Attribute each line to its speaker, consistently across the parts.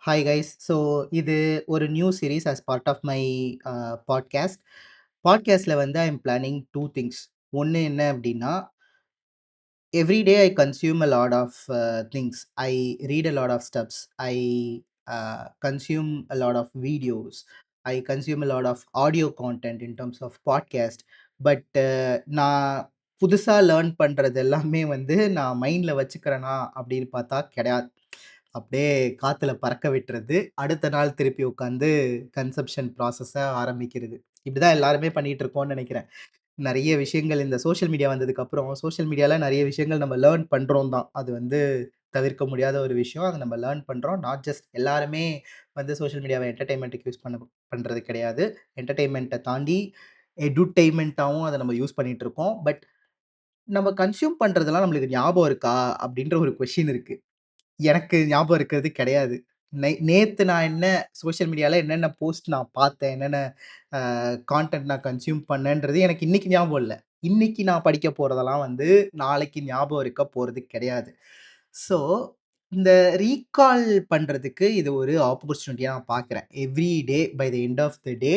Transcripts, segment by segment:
Speaker 1: Hi guys. So இது ஒரு new series as part of my podcast. பாட்காஸ்ட்ல வந்து ஐ எம் பிளானிங் 2 திங்ஸ். ஒண்ணு என்ன அப்டின்னா, every day I consume a lot of things. I read a lot of stuffs. I consume a lot of videos. I consume a lot of audio content in terms of podcast. But நான் புதுசா learn பண்றது எல்லாமே வந்து நான் மைண்ட்ல வச்சுக்கிறேனா அப்படின்னு பார்த்தா கிடையாது. அப்படியே காத்துல பறக்க விட்டுறது. அடுத்த நாள் திருப்பி உட்காந்து கன்சப்ஷன் ப்ராசஸ ஆரம்பிக்கிறது. இப்படிதான் எல்லாருமே பண்ணிட்டு இருக்கோம்னு நெனைக்கிறேன். நெறைய விஷயங்கள் இந்த சோசியல் மீடியா வந்ததுக்கப்புறம், சோசியல் மீடியால நெறைய விஷயங்கள் நம்ம லேர்ன் பண்றோம் தான். அது வந்து தவிர்க்க முடியாத ஒரு விஷயம். அத நம்ம லேர்ன் பண்றோம். நாட் ஜஸ்ட் எல்லாருமே வந்து சோசியல் மீடியாவ என்டர்டெயின்மென்ட்க்கு யூஸ் பண்றது கிடையாது. என்டர்டெயின்மென்ட்ட தாண்டி எடுடெயின்மென்ட்டாவும் அத நம்ம யூஸ் பண்ணிட்டு இருக்கோம். பட் நம்ம கன்சியூம் பண்றதெல்லாம் நம்மளுக்கு ஞாபகம் இருக்கா? அப்படின்ற ஒரு கொஸ்டின் இருக்கு. எனக்கு ஞாபகம் இருக்கிறது கிடையாது. நேத்து நான் என்ன சோசியல் மீடியால என்னென்ன போஸ்ட் நான் பார்த்தேன், என்னென்ன கான்டென்ட் நான் கன்சியூம் பண்ணேன்றது எனக்கு இன்னைக்கு ஞாபகம் இல்ல. இன்னைக்கு நான் படிக்க போறதெல்லாம் வந்து நாளைக்கு ஞாபகம் இருக்க போறது கிடையாது. ஸோ, இந்த ரீகால் பண்றதுக்கு இது ஒரு ஆப்பர்ச்சுனிட்டியா நான் பார்க்குறேன். Every day by the end of the day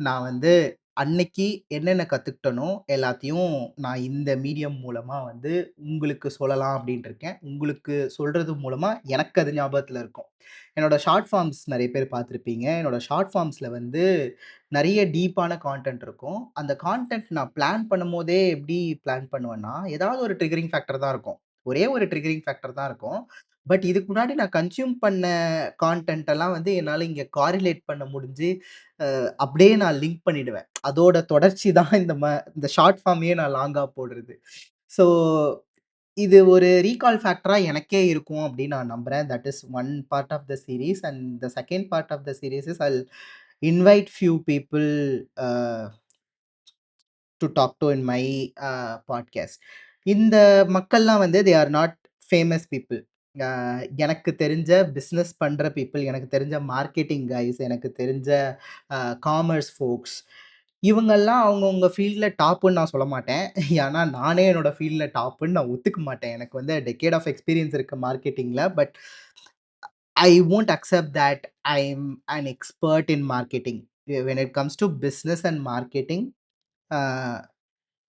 Speaker 1: நான் வந்து அன்னைக்கு என்னென்ன கத்துக்கிட்டனோ எல்லாத்தையும் நான் இந்த மீடியம் மூலமா வந்து உங்களுக்கு சொல்லலாம் அப்டின்ட்டு இருக்கேன். உங்களுக்கு சொல்றது மூலமா எனக்கு அது ஞாபகத்துல இருக்கும். என்னோட ஷார்ட் ஃபார்ம்ஸ் நெறைய பேர் பார்த்திருப்பீங்க. என்னோட ஷார்ட் ஃபார்ம்ஸ்ல வந்து நெறைய டீப்பான கான்டென்ட் இருக்கும். அந்த கான்டென்ட் நான் பிளான் பண்ணும்போதே எப்படி பிளான் பண்ணுவேன்னா, ஏதாவது ஒரு ட்ரிகரிங் ஃபேக்டர் தான் இருக்கும். ஒரே ஒரு ட்ரிகரிங் ஃபேக்டர் தான் இருக்கும். பட் இதுக்கு முன்னாடி நான் கன்சியூம் பண்ண கான்டென்ட் எல்லாம் வந்து என்னால இங்க காரிலேட் பண்ண முடிஞ்சு, அப்படியே நான் லிங்க் பண்ணிடுவேன். அதோட தொடர்ச்சி தான் இந்த ஷார்ட் ஃபார்மையே நான் லாங்கா போடுறது. ஸோ இது ஒரு ரீகால் ஃபேக்டரா எனக்கே இருக்கும் அப்படின்னு நான் நம்புறேன். That is one part of the series and the second part of the series is I'll invite few people uh to talk to in my podcast. இந்த மக்கள்லாம் வந்து they are not famous people. Uh எனக்கு தெரிஞ்ச business பண்ற people, எனக்கு தெரிஞ்ச marketing guys, எனக்கு தெரிஞ்ச காமர்ஸ் ஃபோல்க்ஸ். இவங்கெல்லாம் அவங்கவங்க ஃபீல்ட்ல டாப்புன்னு நான் சொல்ல மாட்டேன். ஏன்னா, நானே என்னோட ஃபீல்ட்ல டாப்புன்னு நான் ஒத்துக்க மாட்டேன். எனக்கு வந்து டெக்கேட் ஆஃப் எக்ஸ்பீரியன்ஸ் இருக்கு மார்க்கெட்டிங்ல. But I won't accept that I'm an expert in marketing. When it comes to business and marketing, uh,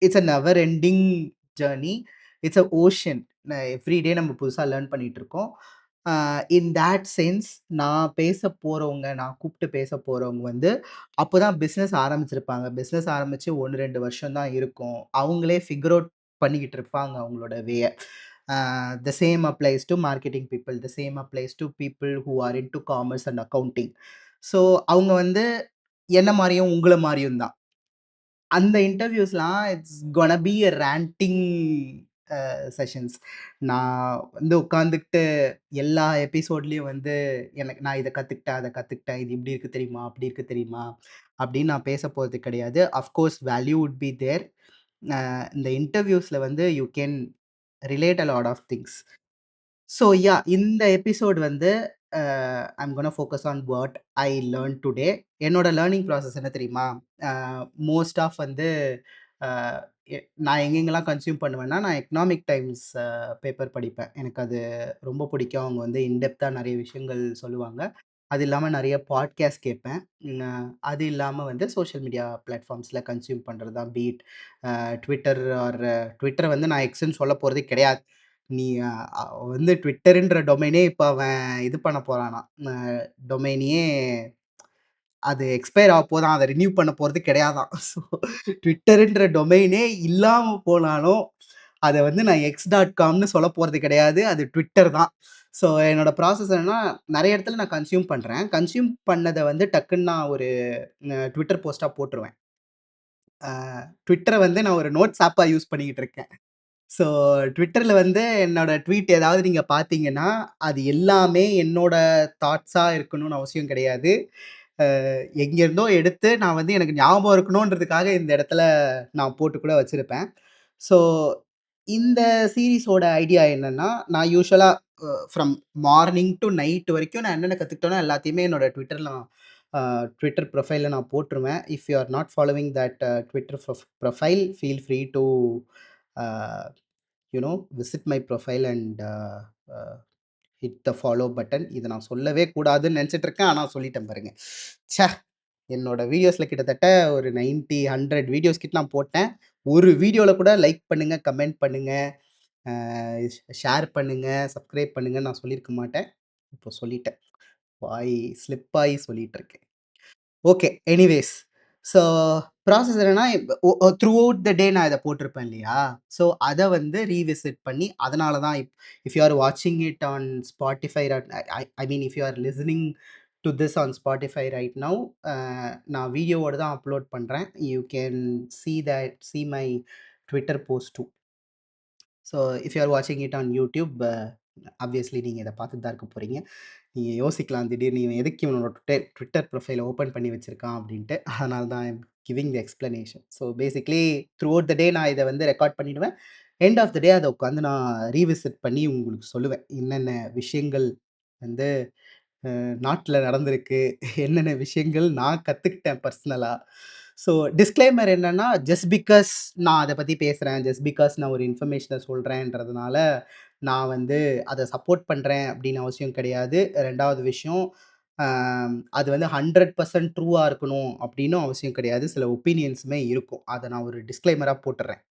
Speaker 1: it's a never ending journey. It's a ocean. Every day நம்ம புதுசா learn பண்ணிட்டு இருக்கோம். In that sense நான் பேச போறவங்க, நான் கூப்ட்டு பேச போறவங்க வந்து அப்பதான் பிசினஸ் ஆரம்பிச்சிருப்பாங்க. பிசினஸ் ஆரம்பிச்சு 1, 2 வருஷம் தான் இருக்கும். அவங்களே ஃபிகர் அவுட் பண்ணிக்கிட்டு இருப்பாங்க அவங்களோட வேய. The same applies to marketing people. The same applies to people who are into commerce and accounting. So அவங்க வந்து என்ன மாரியும், உங்கள மாரியும் தான். அந்த இன்டர்வியூஸ்லாம் it's gonna be a ranting sessions. நான் வந்து உட்காந்துக்கிட்டு எல்லா எபிசோட்லயும் வந்து எனக்கு நான் இத கத்துக்கிட்டேன், அத கத்துக்கிட்டேன். இது இப்படி இருக்கு தெரியுமா? அப்படி இருக்கு தெரியுமா? அப்படின்னு நான் பேச போறது கிடையாது. Of course value would be there. இந்த இன்டர்வியூஸ்ல வந்து you can relate a lot of things. So yeah! இந்த எபிசோட் வந்து I'm gonna focus on what I learn today. என்னோட லேர்னிங் ப்ராசஸ் என்ன தெரியுமா? அ மோஸ்ட் ஆஃப் வந்து அ எ நான் எங்கெங்கலாம் கன்சியூம் பண்ணுவேன்னா, நான் எக்கனாமிக் டைம்ஸ் பேப்பர் படிப்பேன். எனக்கு அது ரொம்ப பிடிக்கும். அவங்க வந்து இன் டெப்த்தா நெறைய விஷயங்கள் சொல்லுவாங்க. அது இல்லாம நெறைய பாட்காஸ்ட் கேட்பேன். அது இல்லாம வந்து சோஷியல் மீடியா பிளாட்ஃபார்ம்ஸ்ல கன்சியூம் பண்றது தான். பீ இட் Twitter ஆர் Twitterர வந்து நான் எக்ஸ்ன்னு சொல்ல போறதே கிடையாது. நீ வந்து ட்விட்டர்ன்ற டொமைனே இப்ப அவன் இது பண்ண போறானாம். டொமைனையே அது எக்ஸ்பயர் ஆகப்போதாம். அத ரினியூ பண்ண போறது கிடையாதாம். ஸோ ட்விட்டர்ன்ற டொமைனே இல்லாம போனாலும், அத வந்து நான் x.comன்னு சொல்ல போறது கிடையாது. அது ட்விட்டர் தான். ஸோ என்னோட ப்ராசஸ் என்னன்னா, நெறைய இடத்துல நான் கன்சியூம் பண்றேன். கன்சியூம் பண்ணத வந்து டக்குன்னு நான் ஒரு ட்விட்டர் போஸ்ட்டா போட்டுருவேன். அ ட்விட்டர வந்து நான் ஒரு நோட்ஸ் ஆப்பா யூஸ் பண்ணிக்கிட்டு இருக்கேன். ஸோ ட்விட்டர்ல வந்து என்னோட ட்வீட் ஏதாவது நீங்க பார்த்தீங்கன்னா, அது எல்லாமே என்னோட தாட்ஸா இருக்கணும்னு அவசியம் கிடையாது. எங்கேருந்தோ எடுத்து நான் வந்து எனக்கு ஞாபகம் இருக்கணுன்றதுக்காக இந்த இடத்துல நான் போட்டு கூட வச்சிருப்பேன். ஸோ இந்த சீரிஸோட ஐடியா என்னன்னா, நான் யூசுவலா ஃப்ரம் மார்னிங் டூ நைட் வரைக்கும் நான் என்னென்ன கத்துக்கிட்டேனோ எல்லாத்தையுமே என்னோட ட்விட்டர் ப்ரொஃபைல்ல நான் போட்டுருவேன். If you are not following that Twitter profile feel free to a visit my profile and hit the follow button. இத நான் சொல்லவே கூடாதுன்னு நெனச்சுட்டு இருக்கேன். ஆனா சொல்லிட்டேன் பாருங்க. ச்சே! என்னோட வீடியோஸ்ல கிட்டத்தட்ட ஒரு 90, 100 வீடியோஸ் கிட்ட நான் போட்டேன். ஒரு வீடியோல கூட லைக் பண்ணுங்க, கமெண்ட் பண்ணுங்க, அ ஷேர் பண்ணுங்க, சப்ஸ்கிரைப் பண்ணுங்கன்னு நான் சொல்லியிருக்க மாட்டேன். இப்போ சொல்லிட்டேன். வாய் ஸ்லிப் ஆயி சொல்லிட்டு இருக்கேன். ஓகே. எனிவேஸ். ஸோ ப்ராசஸ் என்னன்னா, ஒ ஒ த்ரூ அவுட் த டே நான் இத போட்டிருப்பேன் இல்லையா? ஸோ அத வந்து ரீவிசிட் பண்ணி அதனால தான் இஃப் யூ ஆர் வாட்சிங் it on Spotify I mean if you are listening to this on Spotify right now நான் வீடியோவோட தான் அப்லோட் பண்றேன். You can see my Twitter post too. So if you are வாட்சிங் it on YouTube obviously நீங்க இத பார்த்துட்டு தான் இருக்க போறீங்க. நீங்க யோசிக்கலாம் திடீர்னு இவன் எதுக்கு இவனோட ட்விட்டர் ப்ரொஃபைல ஓப்பன் பண்ணி வச்சிருக்கான் அப்டின்ட்டு. அதனால தான் I am giving the explanation. So basically throughout the day நான் இத வந்து ரெக்கார்ட் பண்ணிடுவேன். எண்ட் ஆஃப் த டே அத உட்காந்து நான் ரீவிசிட் பண்ணி உங்களுக்கு சொல்லுவேன். என்னென்ன விஷயங்கள் வந்து நாட்ல நடந்திருக்கு. என்னென்ன விஷயங்கள் நான் கத்துக்கிட்டேன் பர்சனலா. ஸோ டிஸ்க்ளைமர் என்னன்னா, ஜஸ்ட் பிக்காஸ் நான் அத பத்தி பேசுறேன், ஜஸ்ட் பிக்காஸ் நான் ஒரு இன்ஃபர்மேஷன சொல்றேன்றதுனால, நான் வந்து அத சப்போர்ட் பண்றேன் அப்படின்னு அவசியம் கிடையாது. 2வது விஷயம், அ அது வந்து 100% ட்ரூவா இருக்கணும் அப்படின்னும் அவசியம் கிடையாது. சில ஒப்பீனியன்ஸுமே இருக்கும். அத நான் ஒரு டிஸ்க்ளைமரா போட்டுர்றேன்.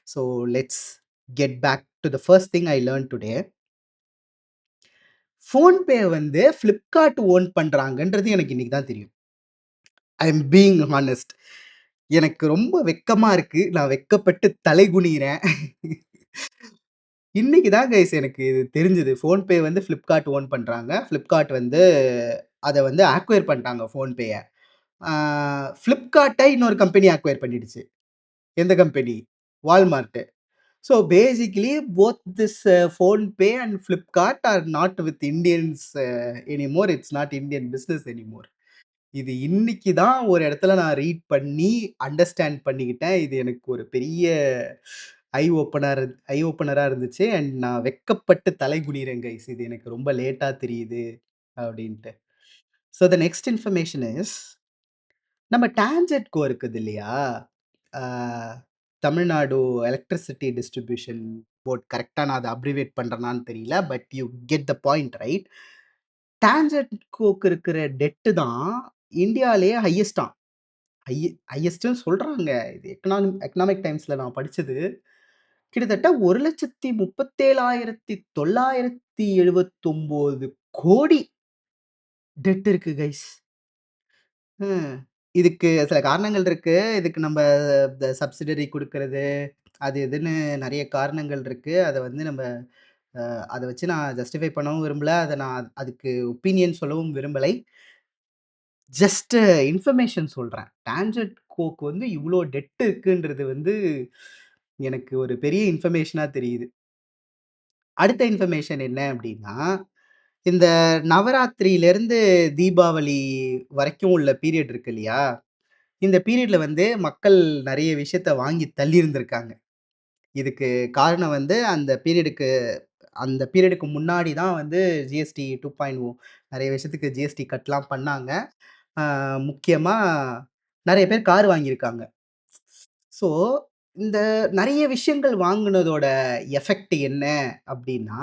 Speaker 1: So let's get back to the first thing I learned today. PhonePe வந்து Flipkart ஓன் பண்றாங்கன்றது எனக்கு இன்னைக்கு தான் தெரியும். I am being honest. எனக்கு ரொம்ப வெட்கமா இருக்கு. நான் வெட்கப்பட்டு தலை குனியிறேன். இன்னைக்கு தான் கைஸ் எனக்கு இது தெரிஞ்சது. ஃபோன்பே வந்து Flipkart ஓன் பண்றாங்க. Flipkart வந்து அத வந்து அக்வைர் பண்ணிட்டாங்க ஃபோன்பேய. ஆ Flipkarட்ட இன்னொரு கம்பெனி அக்வைர் பண்ணிடுச்சு. எந்த company? Walmart. So basically both this PhonePe and Flipkart are not with Indians anymore. It's not Indian business anymore. இது இன்னைக்கு தான் ஒரு இடத்துல நான் ரீட் பண்ணி அண்டர்ஸ்டாண்ட் பண்ணிக்கிட்டேன். இது எனக்கு ஒரு பெரிய ஐ ஓப்பனரா இருந்துச்சு. அண்ட் நான் வெட்கப்பட்டு தலை குனிறேன் கைஸ். இது எனக்கு ரொம்ப லேட்டா தெரியுது அப்டின்ட்டு. So the next information is நம்ம டான்ஜெட்கோ இருக்குது இல்லையா? Uh Tamil Nadu electricity distribution board கரெக்ட்டா நான் அத அப்ரிவியேட் பண்றேனான்னு தெரியல. But you get the point right. டான்ஜெட்கோக்கு இருக்கிற டெட் தான் இந்தியாலயே ஹையஸ்ட்டாம். ஹை ஹையஸ்ட்ன்னு சொல்றாங்க. இது எக்கனாமிக் டைம்ஸ்ல நான் படிச்சது. கிட்டத்தட்ட 1,37,979,00,00,000 டெட் இருக்கு கைஸ். ம். இதுக்கு சில காரணங்கள் இருக்கு. இதுக்கு நம்ப இந்த சப்சிடரி குடுக்குறது, அது இதுன்னு நெறைய காரணங்கள் இருக்கு. அத வந்து நம்ப அத வச்சு நான் ஜஸ்டிஃபை பண்ணவும் விரும்பல. அத நான் அதுக்கு ஒப்பீனியன் சொல்லவும் விரும்பலை. ஜஸ்ட் இன்ஃபர்மேஷன் சொல்றேன். டான்ஜென்ட் கோக்கு வந்து இவ்ளோ டெட் இருக்குன்றது வந்து எனக்கு ஒரு பெரிய இன்ஃபர்மேஷனா தெரியுது. அடுத்த இன்ஃபர்மேஷன் என்ன அப்டின்னா, இந்த நவராத்திரியிலருந்து தீபாவளி வரைக்கும் உள்ள பீரியட் இருக்கு இல்லையா? இந்த பீரியட்ல வந்து மக்கள் நெறைய விஷயத்த வாங்கி தள்ளியிருந்திருக்காங்க. இதுக்கு காரணம் வந்து அந்த பீரியடுக்கு முன்னாடி தான் வந்து ஜிஎஸ்டி 2.0 நெறைய விஷயத்துக்கு ஜிஎஸ்டி கட்லாம் பண்ணாங்க. ஆ முக்கியமா நெறைய பேர் கார் வாங்கியிருக்காங்க. ஸோ, இந்த நெறைய விஷயங்கள் வாங்குனதோட எஃபெக்ட் என்ன அப்டின்னா,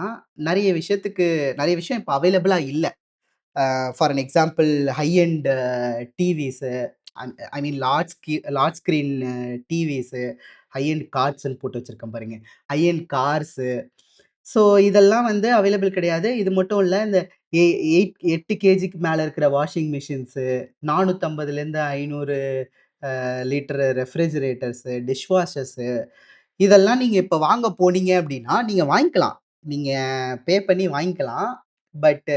Speaker 1: நெறைய விஷயம் இப்ப அவைலபிளா இல்ல. For an example high end TVs I mean large screen TVs, high end கார்ஸ்ன்னு போட்டு வச்சிருக்கேன் பாருங்க. High end cars. ஸோ இதெல்லாம் வந்து அவைலபிள் கிடையாது. இது மட்டும் இல்ல. இந்த எ 8 கேஜிக்கு மேல இருக்கிற வாஷிங் மிஷின்ஸு, 450லேருந்து 500 லிட்டர் ரெஃப்ரிஜிரேட்டர்ஸு, டிஷ் வாஷர்ஸு இதெல்லாம் நீங்க இப்ப வாங்க போனீங்க அப்டின்னா, நீங்க வாங்கிக்கலாம். நீங்க பே பண்ணி வாங்கிக்கலாம். பட்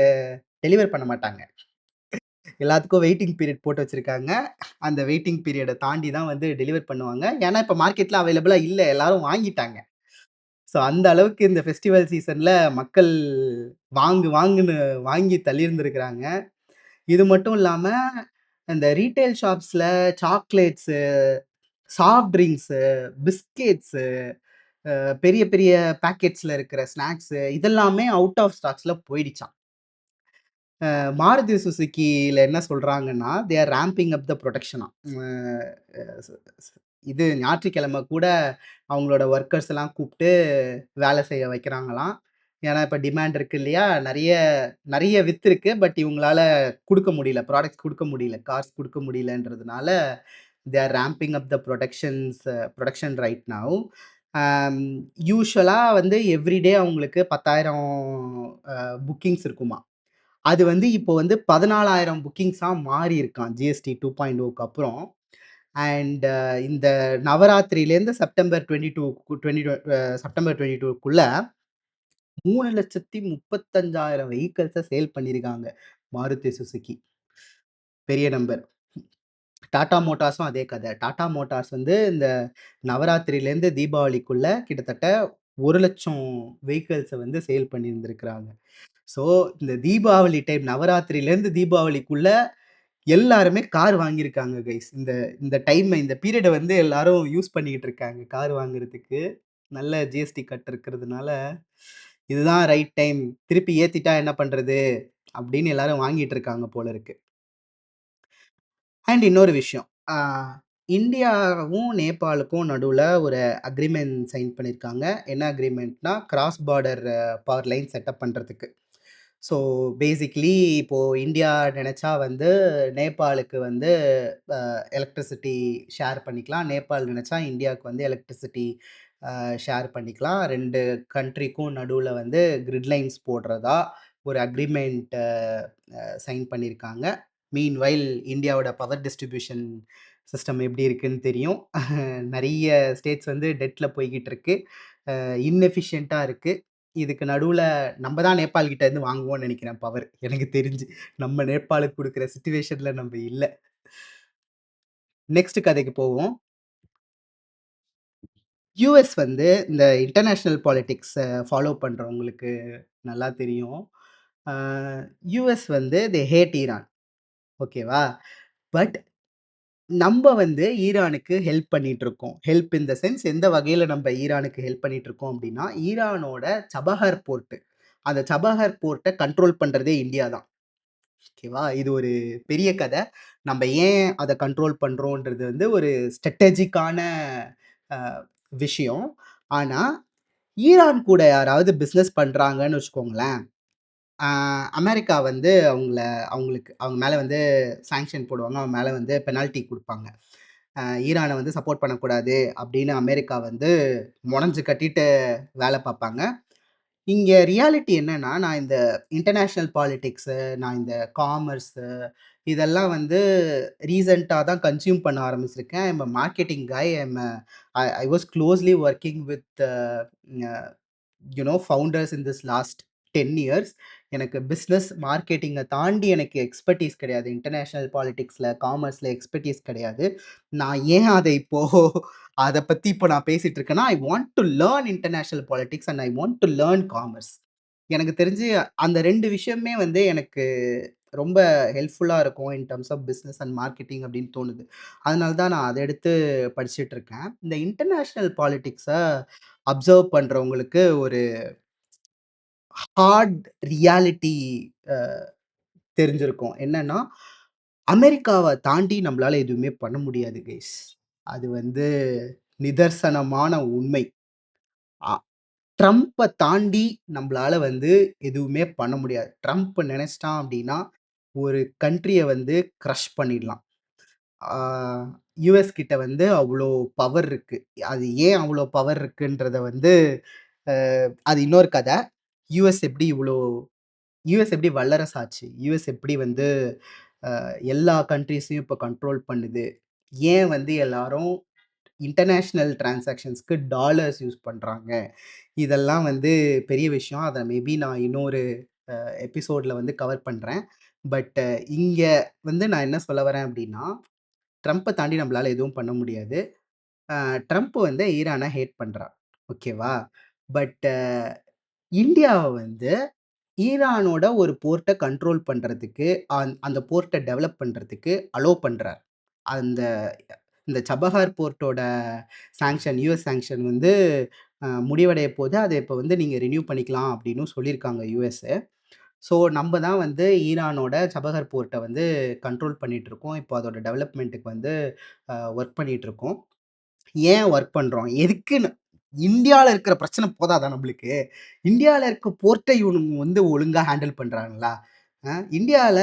Speaker 1: டெலிவர் பண்ண மாட்டாங்க. எல்லாத்துக்கும் வெயிட்டிங் பீரியட் போட்டு வச்சிருக்காங்க. அந்த வெயிட்டிங் பீரியட தாண்டி தான் வந்து டெலிவர் பண்ணுவாங்க. ஏன்னா, இப்ப மார்க்கெட்ல அவைலபிளா இல்ல. எல்லாரும் வாங்கிட்டாங்க. ஸோ அந்த அளவுக்கு இந்த ஃபெஸ்டிவல் சீசன்ல மக்கள் வாங்குன்னு வாங்கி தள்ளியிருந்திருக்கிறாங்க. இது மட்டும் இல்லாம, இந்த ரீட்டெயில் ஷாப்ஸ்ல சாக்லேட்ஸு, சாஃப்ட் ட்ரிங்க்ஸு, பிஸ்கட்ஸு, பெரிய பெரிய பாக்கெட்ஸ்ல இருக்கிற ஸ்நாக்ஸு இதெல்லாமே அவுட் ஆஃப் ஸ்டாக்ஸ்ல போயிடுச்சாம். மாருதி சுசுகில என்ன சொல்றாங்கன்னா, தே ஆர் ராம்பிங் அப் த புரொடக்ஷனாம். அ ஸ் ஸ் இது ஞாயிற்றுக்கிழமை கூட அவங்களோட வொர்க்கர்ஸ் எல்லாம் கூப்ட்டு வேலை செய்ய வைக்கிறாங்களாம். ஏன்னா இப்ப டிமாண்ட் இருக்கு இல்லையா? நெறைய நெறைய வித்துருக்கு. பட் இவங்களால குடுக்க முடியல. ப்ராடக்ட்ஸ் குடுக்க முடியல. கார்ஸ் குடுக்க முடியலன்றதுனால, they are ramping up the production right now. Um யூசுவலா வந்து எவ்ரி டே அவங்களுக்கு 10,000 புக்கிங்ஸ் இருக்குமாம். அது வந்து இப்போ வந்து 14,000 புக்கிங்ஸா மாறியிருக்காம். ஜிஎஸ்டி 2.0க்கு அப்புறம். அண்ட் இந்த நவராத்திரியிலேருந்து செப்டம்பர் 22 செப்டம்பர் 22க்குள்ள 3,35,000 வெஹிக்கிள்ஸ சேல் பண்ணியிருக்காங்க. மாருதி சுசுகி. பெரிய நம்பர். டாடா மோட்டார்ஸும் அதே கத. டாடா மோட்டார்ஸ் வந்து இந்த நவராத்திரியிலேருந்து தீபாவளிக்குள்ள கிட்டத்தட்ட 1,00,000 வெஹிக்கிள்ஸ வந்து சேல் பண்ணியிருந்திருக்கிறாங்க. ஸோ இந்த தீபாவளி டைம் நவராத்திரியிலேருந்து தீபாவளிக்குள்ள எல்லாருமே கார் வாங்கியிருக்காங்க கைஸ். இந்த இந்த இந்த பீரியட வந்து எல்லாரும் யூஸ் பண்ணிக்கிட்டு இருக்காங்க கார் வாங்குறதுக்கு. நல்ல ஜிஎஸ்டி கட் இருக்கிறதுனால, இதுதான் ரைட் டைம். திருப்பி ஏத்திட்டா என்ன பண்றது? அப்படின்னு எல்லாரும் வாங்கிட்டு இருக்காங்க போல இருக்கு. அண்ட் இன்னொரு விஷயம். ஆ இந்தியாவும், நேபாளுக்கும் நடுவுல ஒரு அக்ரீமெண்ட் சைன் பண்ணியிருக்காங்க. என்ன அக்ரீமெண்ட்னா, cross border power line setup பண்றதுக்கு. ஸோ பேசிக்கலி இப்போ இந்தியா நெனச்சா வந்து நேபாளுக்கு வந்து எலக்ட்ரிசிட்டி ஷேர் பண்ணிக்கலாம். நேபாள் நெனச்சா இந்தியாவுக்கு வந்து எலக்ட்ரிசிட்டி ஷேர் பண்ணிக்கலாம். 2 கண்ட்ரிக்கும் நடுவுல வந்து கிரிட் லைன்ஸ் போடுறதா ஒரு அக்ரீமெண்ட் சைன் பண்ணியிருக்காங்க. மீன்வைல் இந்தியாவோட பவர் டிஸ்ட்ரிபியூஷன் சிஸ்டம் எப்படி இருக்குன்னு தெரியும். நெறைய ஸ்டேட்ஸ் வந்து டெட்ல போய்க்கிட்டு இருக்கு. இன்எஃபிஷியன்ட்டா இருக்கு. இதுக்கு நடுவுல நம்ம தான் நேபாள் கிட்ட இருந்து வாங்குவோம்னு நெனைக்கிறேன் பவர். எனக்கு தெரிஞ்சு. நம்ம நேபாளுக்கு குடுக்குற சிச்சுவேஷன்ல நம்ம இல்ல. நெக்ஸ்ட் கதைக்கு போவோம். யுஎஸ் வந்து இந்த இன்டர்நேஷனல் பாலிடிக்ஸ ஃபாலோ பண்றவங்களுக்கு நல்லா தெரியும். ஆ யுஎஸ் வந்து தே ஹேட் ஈரான். ஓகேவா? பட் நம்ப வந்து ஈரானுக்கு ஹெல்ப் பண்ணிட்டு இருக்கோம். ஹெல்ப் இன் த சென்ஸ் எந்த வகையில நம்ப ஈரானுக்கு ஹெல்ப் பண்ணிட்டு இருக்கோம் அப்டின்னா, ஈரானோட சபஹர் போர்ட். அந்த சபஹர் போர்ட்ட கண்ட்ரோல் பண்றதே இந்தியா தான். ஓகேவா? இது ஒரு பெரிய கத. நம்ப ஏன் அத கண்ட்ரோல் பண்றோன்றது வந்து ஒரு ஸ்ட்ராட்டஜிக்கான அ விஷயம். ஆனா, ஈரான் கூட யாராவது பிசினஸ் பண்றாங்கன்னு வச்சுக்கோங்களேன், அ அமெரிக்கா வந்து அவங்க மேல வந்து சாங்ஷன் போடுவாங்க. அவங்க மேல வந்து பெனால்டி குடுப்பாங்க. ஈரான வந்து சப்போர்ட் பண்ணக்கூடாது அப்படின்னு அமெரிக்கா வந்து மொனஞ்சு கட்டிட்டு வேல பாப்பாங்க. இங்க ரியாலிட்டி என்னன்னா, நான் இந்த இன்டர்நேஷனல் பாலிடிக்ஸு, நான் இந்த காமர்ஸு இதெல்லாம் வந்து ரீசென்ட்டா தான் கன்சியூம் பண்ண ஆரம்பிச்சிருக்கேன். ஐ அம் எ மார்க்கெட்டிங் காய். I was closely working with founders in this last 10 years. எனக்கு பிசினஸ் மார்க்கெட்டிங்க தாண்டி எனக்கு எக்ஸ்பர்டீஸ் கிடையாது. இன்டர்நேஷனல் பாலிடிக்ஸ்ல, காமர்ஸ்ல எக்ஸ்பர்டீஸ் கிடையாது. நான் ஏன் அத பத்தி இப்போ நான் பேசிட்டு இருக்கேன்னா, I want to learn international politics and I want to learn commerce. எனக்கு தெரிஞ்சு அந்த 2 விஷயமே வந்து எனக்கு ரொம்ப ஹெல்ப்ஃபுல்லா இருக்கும் in terms of business and marketing அப்படின்னு தோணுது. அதனால தான் நான் அத எடுத்து படிச்சுட்டு இருக்கேன். இந்த இன்டர்நேஷனல் பாலிடிக்ஸ அப்சர்வ் பண்றவங்களுக்கு ஒரு ஹார்ட் ரியாலிட்டி அ தெரிஞ்சிருக்கும். என்னன்னா, அமெரிக்காவ தாண்டி நம்மளால எதுவுமே பண்ண முடியாது கைஸ். அது வந்து நிதர்சனமான உண்மை. அ ட்ரம்ப தாண்டி நம்பளால வந்து எதுவுமே பண்ண முடியாது. ட்ரம்ப் நெனச்சிட்டான் அப்டின்னா, ஒரு கண்ட்ரிய வந்து கிரஷ் பண்ணிடலாம். ஆ யுஎஸ் கிட்ட வந்து அவ்ளோ பவர் இருக்கு. அது ஏன் அவ்ளோ பவர் இருக்குன்றத வந்து அ அது இன்னொரு கத. யுஎஸ் எப்டி இவ்ளோ யுஎஸ் எப்படி வல்லரசு ஆச்சு? யுஎஸ் எப்படி வந்து எல்லா கண்ட்ரீஸையும் இப்ப கண்ட்ரோல் பண்ணுது? ஏன் வந்து எல்லாரும் இன்டர்நேஷனல் டிரான்சாக்ஷன்ஸ்க்கு டாலர்ஸ் யூஸ் பண்றாங்க? இதெல்லாம் வந்து பெரிய விஷயம். அத மேபி நான் இன்னொரு எபிசோட்ல வந்து கவர் பண்றேன். பட் இங்க வந்து நான் என்ன சொல்ல வரேன் அப்படின்னா, ட்ரம்ப தாண்டி நம்மளால எதுவும் பண்ண முடியாது. ட்ரம்ப் வந்து ஈரான ஹேட் பண்றார். ஓகேவா? பட் இந்தியாவ வந்து ஈரானோட ஒரு போர்ட்ட கண்ட்ரோல் பண்றதுக்கு, அந்த போர்ட்ட டெவலப் பண்றதுக்கு அலோவ் பண்றார். அந்த இந்த சபஹார் போர்ட்டோட யுஎஸ் சாங்ஷன் வந்து முடிவடைய போது. அத இப்ப வந்து நீங்க ரினியூ பண்ணிக்கலாம் அப்டின்னும் சொல்லியிருக்காங்க யுஎஸ். ஸோ நம்ப தான் வந்து ஈரானோட சபஹர் போர்ட்ட வந்து கண்ட்ரோல் பண்ணிட்டுருக்கோம். இப்போ அதோட டெவலப்மென்ட்க்கு வந்து வொர்க் பண்ணிட்டுருக்கோம். ஏன் வொர்க் பண்றோம்? எதுக்குன்னு இந்தியால இருக்கிற பிரச்சனை போதாதா நம்மளுக்கு? இந்தியால இருக்க போர்ட்ட இவனுங்க வந்து ஒழுங்கா ஹேண்டில் பண்றாங்களா? இந்தியால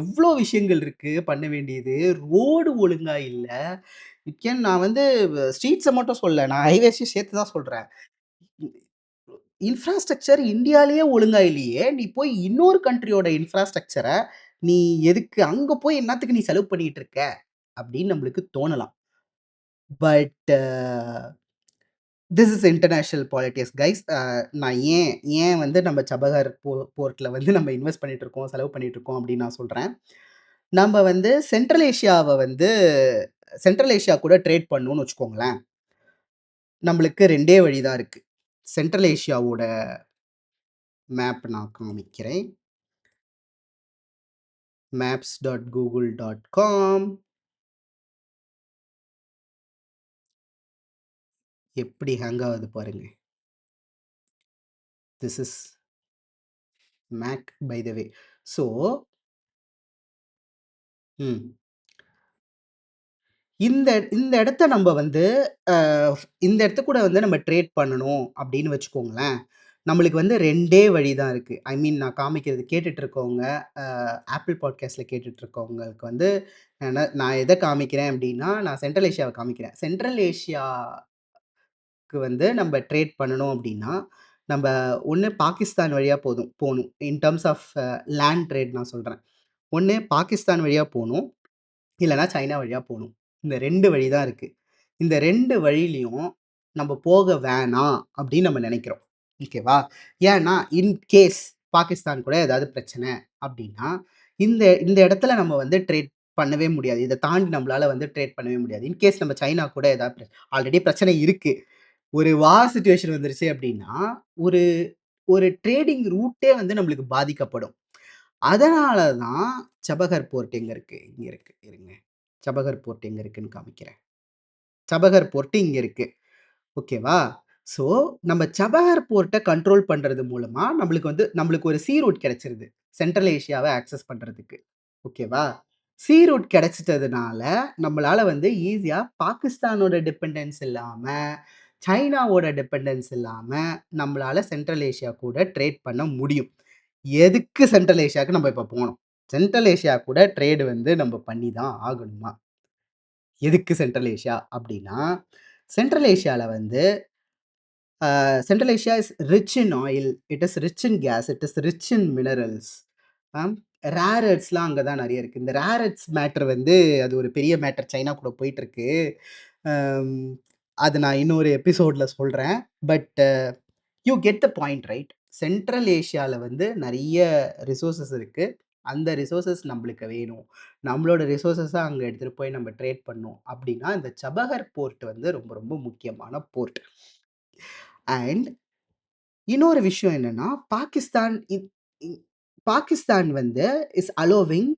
Speaker 1: எவ்ளோ விஷயங்கள் இருக்கு பண்ண வேண்டியது. ரோடு ஒழுங்கா இல்ல. நான் வந்து ஸ்ட்ரீட்ஸ மட்டும் சொல்லல. நான் ஹைவேஸையும் சேர்த்து தான் சொல்றேன். இன்ஃப்ராஸ்ட்ரக்சர் இந்தியாலயே ஒழுங்கா இல்லையே! நீ போய் இன்னொரு கண்ட்ரியோட இன்ஃப்ராஸ்ட்ரக்சர நீ எதுக்கு அங்க போய் என்னாத்துக்கு நீ செலவு பண்ணிட்டு இருக்க? அப்படின்னு நம்மளுக்கு தோணலாம். But this is international politics guys. நான் ஏன் ஏன் வந்து நம்ம சபஹர் போர்ட்ல வந்து நம்ம இன்வெஸ்ட் பண்ணிட்டு இருக்கோம், செலவு பண்ணிட்டு இருக்கோம் அப்படின்னு நான் சொல்றேன். நம்ம வந்து சென்ட்ரல் ஏசியா கூட ட்ரேட் பண்ணணும்னு வச்சுக்கோங்களேன். நம்மளுக்கு 2டே வழி தான் இருக்கு. சென்ட்ரல் ஏசியாவோட மேப் நான் காமிக்கிறேன். maps.google.com எப்படி ஹேங் ஆகுது பாருங்க. This is Mac by the way. So hmm. இந்த இந்த இடத்த நம்ப வந்து அ இந்த இடத்து கூட வந்து நம்ம ட்ரேட் பண்ணணும் அப்படின்னு வச்சுக்கோங்களேன். நம்மளுக்கு வந்து 2டே வழி தான் இருக்கு. ஐ மீன் நான் காமிக்கிறது கேட்டுட்டு இருக்கவங்க, ஆப்பிள் பாட்காஸ்ட்ல கேட்டுட்டு இருக்கவங்களுக்கு வந்து நான் எத காமிக்கிறேன் அப்படின்னா, நான் சென்ட்ரல் ஏசியாவ காமிக்கிறேன். சென்ட்ரல் ஏசியாக்கு வந்து நம்ம ட்ரேட் பண்ணணும் அப்படின்னா, நம்ப ஒண்ணு பாகிஸ்தான் வழியா போணும். இன் டெர்ம்ஸ் ஆஃப் லேண்ட் ட்ரேட் நான் சொல்றேன். ஒண்ணு பாகிஸ்தான் வழியா போணும். இல்லன்னா சைனா வழியா போணும். இந்த 2 வழி தான் இருக்கு. இந்த 2 வழியிலயும் நம்ப போக வேணாம் அப்படின்னு நம்ம நெனைக்கிறோம். ஓகேவா? ஏன்னா, இன் கேஸ் பாகிஸ்தான் கூட ஏதாவது பிரச்சனை அப்படின்னா, இந்த இந்த இடத்துல நம்ம வந்து ட்ரேட் பண்ணவே முடியாது. இத தாண்டி நம்மளால வந்து ட்ரேட் பண்ணவே முடியாது. இன் கேஸ் நம்ம சைனா கூட ஏதாவது ஆல்ரெடி பிரச்சனை இருக்கு. ஒரு வார் சிட்யூவேஷன் வந்துருச்சு அப்படின்னா, ஒரு ஒரு ட்ரேடிங் ரூட்டே வந்து நம்மளுக்கு பாதிக்கப்படும். அதனால தான் சபகர் போர்ட் எங்க இருக்கு? இங்க இருக்கு. இருங்க. சபகர் போர்ட் எங்க இருக்குன்னு காமிக்கிறேன். சபகர் போர்ட் இங்க இருக்கு. ஓகேவா? ஸோ, நம்ம சபஹர் போர்ட்ட கண்ட்ரோல் பண்றது மூலமா நம்மளுக்கு ஒரு ரூட் கிடைச்சிருது. சென்ட்ரல் ஏசியாவ ஆக்சஸ் பண்றதுக்கு. ஓகேவா? ரூட் கிடைச்சிட்டதுனால, நம்மளால வந்து ஈஸியா பாகிஸ்தானோட டிபெண்டன்ஸ் இல்லாம, சைனாவோட டிபெண்டன்ஸ் இல்லாம, நம்மளால சென்ட்ரல் ஏசியா கூட ட்ரேட் பண்ண முடியும். எதுக்கு சென்ட்ரல் ஏசியாக்கு நம்ம இப்ப போணும்? சென்ட்ரல் ஏசியா கூட ட்ரேட் வந்து நம்ம பண்ணி தான் ஆகணுமா? எதுக்கு சென்ட்ரல் ஏசியா? அப்டின்னா, சென்ட்ரல் ஏசியால வந்து Central Asia is rich in oil, it is rich in gas, it is rich in minerals. ஆம், ரேர் எர்த்ஸ்லாம் அங்க தான் நெறைய இருக்கு. இந்த ரேர் எர்த்ஸ் மேட்டர் வந்து அது ஒரு பெரிய மேட்டர் சைனா கூட போயிட்டுருக்கு. அம் அது நான் இன்னொரு எபிசோட்ல சொல்றேன். But you get the point right. Central ஏசியால வந்து நெறைய ரிசோர்ஸஸ் இருக்கு. அந்த ரிசோர்ஸஸ் நம்பளுக்கு வேணும். நம்மளோட ரிசோர்ஸஸ அங்க எடுத்துட்டு போய் நம்ம ட்ரேட் பண்ணோம் அப்டின்னா, இந்த சபஹர் போர்ட் வந்து ரொம்ப ரொம்ப முக்கியமான போர்ட். அண்ட் இன்னொரு விஷயம் என்னன்னா, இ பாகிஸ்தான் வந்து is allowing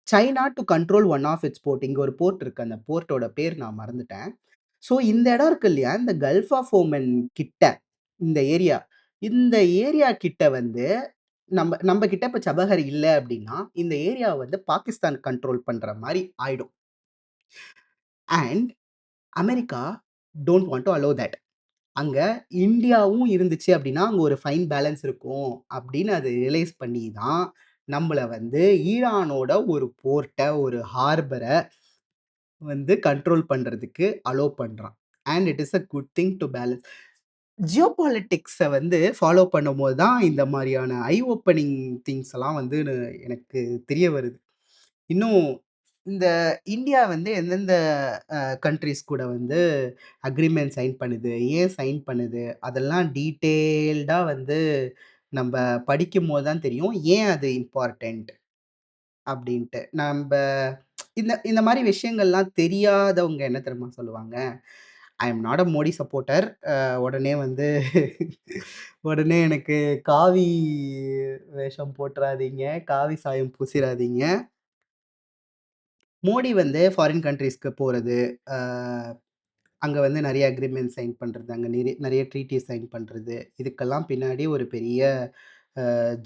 Speaker 1: China to control one of its port. இங்க ஒரு போர்ட் இருக்கு. அந்த போர்ட்டோட பேர் நான் மறந்துட்டேன். ஸோ இந்த இடம் இருக்கு இல்லையா? இந்த கல்ஃப் ஆஃப் ஓமன் கிட்ட, இந்த ஏரியா. இந்த ஏரியா கிட்ட வந்து நம்ப நம்ப கிட்ட இப்ப சபஹர் இல்ல அப்டின்னா, இந்த ஏரியாவ வந்து பாகிஸ்தான் கண்ட்ரோல் பண்ற மாரி ஆயிடும். And America don't want to allow that. அங்க இந்தியாவும் இருந்துச்சு அப்டின்னா, அங்க ஒரு ஃபைன் பேலன்ஸ் இருக்கும் அப்டின்னு அது ரியலைஸ் பண்ணி தான், நம்மள வந்து ஈரானோட ஒரு போர்ட்ட, ஒரு ஹார்பர வந்து கண்ட்ரோல் பண்றதுக்கு அலோவ் பண்றான். And it is a good thing to balance. ஜியோபாலிட்டிக்ஸ வந்து ஃபாலோ பண்ணும்போது தான் இந்த மாரியான ஐ ஓப்பனிங் திங்ஸ் எல்லாம் வந்து எனக்கு தெரிய வருது. இன்னும் இந்த இந்தியா வந்து எந்தெந்த கண்ட்ரீஸ் கூட வந்து அக்ரீமெண்ட் சைன் பண்ணுது? ஏன் சைன் பண்ணுது? அதெல்லாம் டீட்டெயில்டா வந்து நம்ப படிக்கும்போது தான் தெரியும். ஏன் அது இம்பார்ட்டன்ட் அப்டின்ட்டு. இந்த இந்த மாரி விஷயங்கள்லாம் தெரியாதவங்க என்ன தெரியுமா சொல்லுவாங்க? I am not a Modi supporter. உடனே வந்து உடனே எனக்கு காவி வேஷம் போட்டுறாதீங்க. காவி சாயம் பூசிறாதீங்க. மோடி வந்து ஃபாரின் கண்ட்ரீஸ்க்கு போறது, அ அங்க வந்து நெறைய அக்ரீமெண்ட் சைன் பண்றது, அங்க நெறைய ட்ரீட்டீஸ் சைன் பண்றது, இதுக்கெல்லாம் பின்னாடி ஒரு பெரிய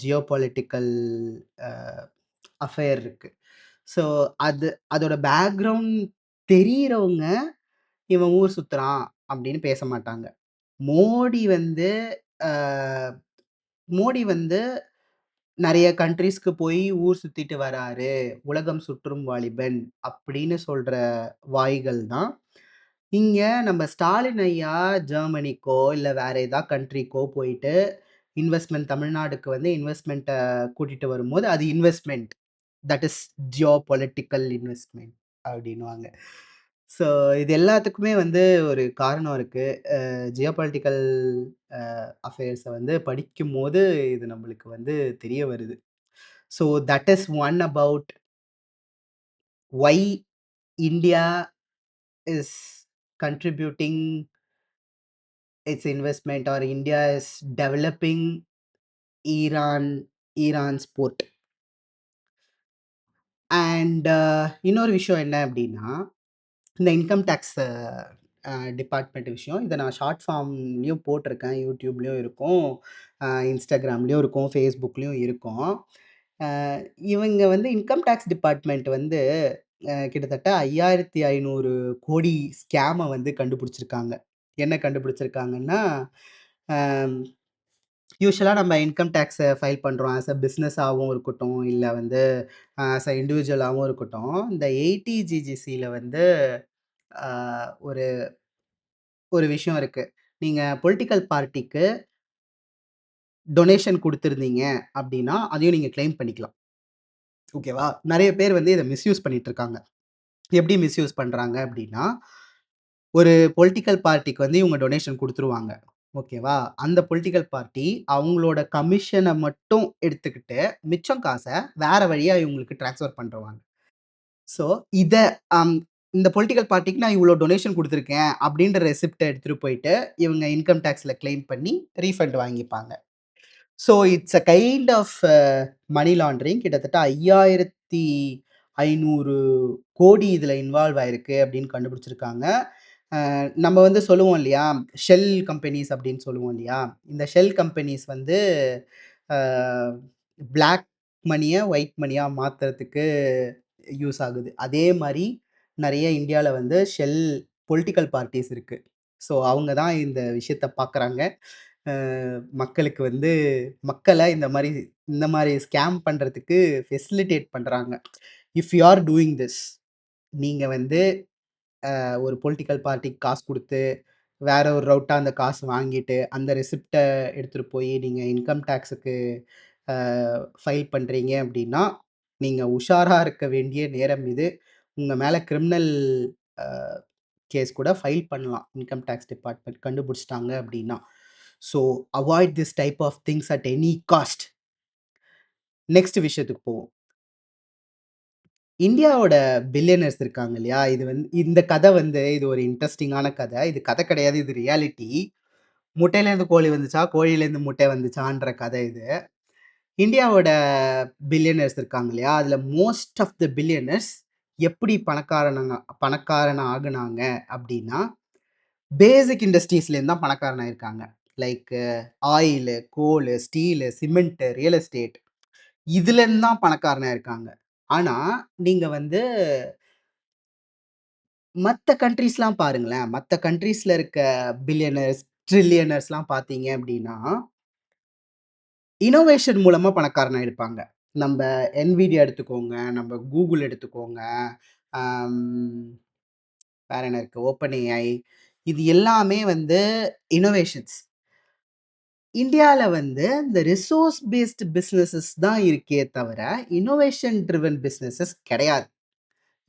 Speaker 1: ஜியோபாலிட்டிக்கல் அ அஃபேர் இருக்கு. ஸோ அதோட பேக்கிரவுண்ட் தெரியிறவங்க, "இவன் ஊர் சுத்துறான்" அப்படின்னு பேச மாட்டாங்க. மோடி வந்து அ மோடி வந்து நெறைய கண்ட்ரீஸ்க்கு போய் ஊர் சுத்திட்டு வராரு. உலகம் சுற்றும் வாலிபன் அப்படின்னு சொல்ற வாய்கள் தான். இங்க நம்ம ஸ்டாலின் ஐயா ஜெர்மனிக்கோ, இல்ல வேற ஏதா கண்ட்ரிக்கோ போயிட்டு இன்வெஸ்ட்மென்ட் தமிழ்நாடுக்கு வந்து இன்வெஸ்ட்மென்ட்ட கூட்டிட்டு வரும்போது, அது இன்வெஸ்ட்மென்ட். தட் இஸ் ஜியோபாலிட்டிக்கல் இன்வெஸ்ட்மென்ட் அப்படின்னுவாங்க. ஸோ இது எல்லாத்துக்குமே வந்து ஒரு காரணம் இருக்கு. ஜியோபாலிட்டிக்கல் அஃபேர்ஸ வந்து படிக்கும்போது இது நம்மளுக்கு வந்து தெரிய வருது. So that is one about Y India is contributing its investment or India is developing Iran's port. And இன்னொரு விஷயம் என்ன அப்படின்னா, இந்த இன்கம் டேக்ஸ் டிபார்ட்மெண்ட் விஷயம். இத நான் ஷார்ட் ஃபார்ம்லயும் போட்டிருக்கேன். YouTubeலயும் இருக்கும். Instagramலயும் இருக்கும். Facebookலயும் இருக்கும். அ இவங்க வந்து இன்கம் டேக்ஸ் டிபார்ட்மெண்ட் வந்து கிட்டத்தட்ட 5,500 கோடி ஸ்கேம வந்து கண்டுபிடிச்சிருக்காங்க. என்ன கண்டுபிடிச்சிருக்காங்கன்னா, அம் யூசுவலா நம்ம இன்கம் டேக்ஸ ஃபைல் பண்றோம். ஆஸ் அ பிசினஸாவும் இருக்கட்டும், இல்ல வந்து ஆஸ் அ இண்டிவிஜுவலாவும் இருக்கட்டும். இந்த 80GGCல வந்து அ ஒரு ஒரு விஷயம் இருக்கு. நீங்க பொலிட்டிக்கல் பார்ட்டிக்கு டொனேஷன் குடுத்திருந்தீங்க அப்டின்னா, அதையும் நீங்க கிளைம் பண்ணிக்கலாம். ஓகேவா? நெறைய பேர் வந்து இத மிஸ்யூஸ் பண்ணிட்டு இருக்காங்க. எப்படி மிஸ்யூஸ் பண்றாங்க அப்டின்னா, ஒரு பொலிட்டிக்கல் பார்ட்டிக்கு வந்து இவங்க டொனேஷன் குடுத்துருவாங்க. ஓகேவா? அந்த பொலிட்டிக்கல் பார்ட்டி அவங்களோட கமிஷன மட்டும் எடுத்துக்கிட்டு, மிச்சம் காச வேற வழியா இவங்களுக்கு ட்ரான்ஸ்ஃபர் பண்ருவாங்க. ஸோ, இத அம் இந்த பொலிட்டிக்கல் பார்ட்டிக்கு நான் இவ்ளோ டொனேஷன் குடுத்துருக்கேன் அப்டின்ற ரெசிப்ட்ட எடுத்துட்டு போயிட்டு, இவங்க இன்கம் டாக்ஸ்ல கிளைம் பண்ணி ரீஃபண்ட் வாங்கிப்பாங்க. So, it's a kind of money laundering. கிட்டத்தட்ட 5,500 கோடி இதுல இன்வால்வ் ஆயிருக்கு அப்டின்னு கண்டுபிடிச்சிருக்காங்க. நம்ம வந்து சொல்லுவோம் இல்லையா? ஷெல் கம்பெனிஸ் அப்டின்னு சொல்லுவோம் இல்லையா? இந்த ஷெல் கம்பெனிஸ் வந்து அ பிளாக் மணிய ஒயிட் மணியா மாத்துறதுக்கு யூஸ் ஆகுது. அதே மாரி நெறைய இந்தியால வந்து ஷெல் பொலிட்டிக்கல் பார்ட்டீஸ் இருக்கு. ஸோ, அவங்க தான் இந்த விஷயத்த பார்க்குறாங்க. அ மக்களுக்கு வந்து மக்கள இந்த மாரி ஸ்கேம் பண்றதுக்கு ஃபெசிலிட்டேட் பண்றாங்க. If you are doing this நீங்க வந்து ஒரு பொலிட்டிக்கல் பார்ட்டிக்கு காசு குடுத்து, வேற ஒரு ரவுட்டா அந்த காசு வாங்கிட்டு, அந்த ரெசிப்ட்ட எடுத்துட்டு போயி நீங்க இன்கம் டாக்ஸுக்கு அ ஃபைல் பண்றீங்க அப்டின்னா, நீங்க உஷாரா இருக்க வேண்டிய நேரம் இது. உங்க மேல கிரிமினல் அ கேஸ் கூட ஃபைல் பண்ணலாம். இன்கம் டாக்ஸ் டிபார்ட்மெண்ட் கண்டுபிடிச்சுட்டாங்க அப்டின்னா. So, avoid this type of things at any cost. Next விஷயத்துக்கு போவோம். இந்தியாவோட பில்லியனர்ஸ் இருக்காங்க இல்லையா? இது வந்து இந்த கத வந்து இது ஒரு இன்ட்ரஸ்டிங்கான கத. இது கத கிடையாது. இது ரியாலிட்டி. முட்டையிலேருந்து கோழி வந்துச்சா, கோழியிலேருந்து முட்டை வந்துச்சான்ற கத இது. இந்தியாவோட பில்லியனர்ஸ் இருக்காங்க இல்லையா? அதுல மோஸ்ட் ஆஃப் த பில்லியனர்ஸ் எப்படி பணக்காரன் ஆகுனாங்க அப்டின்னா, பேசிக் இண்டஸ்ட்ரீஸ்லேருந்து தான் பணக்காரன் ஆயிருக்காங்க. Like oil, coal, steel, cement, real estate இதுலேருந்து தான் பணக்காரனா இருக்காங்க. ஆனா, நீங்க வந்து மத்த கண்ட்ரீஸ்லாம் பாருங்களேன். மத்த கண்ட்ரீஸ்ல இருக்க பில்லியனர்ஸ், ட்ரில்லியனர்ஸ்லாம் பார்த்தீங்க அப்டின்னா, இன்னோவேஷன் மூலமா பணக்காரன் ஆயிருப்பாங்க. நம்ப Nvidia எடுத்துக்கோங்க, நம்ப Google எடுத்துக்கோங்க, அம் வேற என்ன இருக்கு? OpenAI இது எல்லாமே வந்து இன்னோவேஷன்ஸ். இந்தியால வந்து இந்த ரிசோர்ஸ் பேஸ்ட் பிசினஸஸ் தான் இருக்கே தவிர, இன்னோவேஷன் ட்ரிவன் பிசினஸஸ் கிடையாது.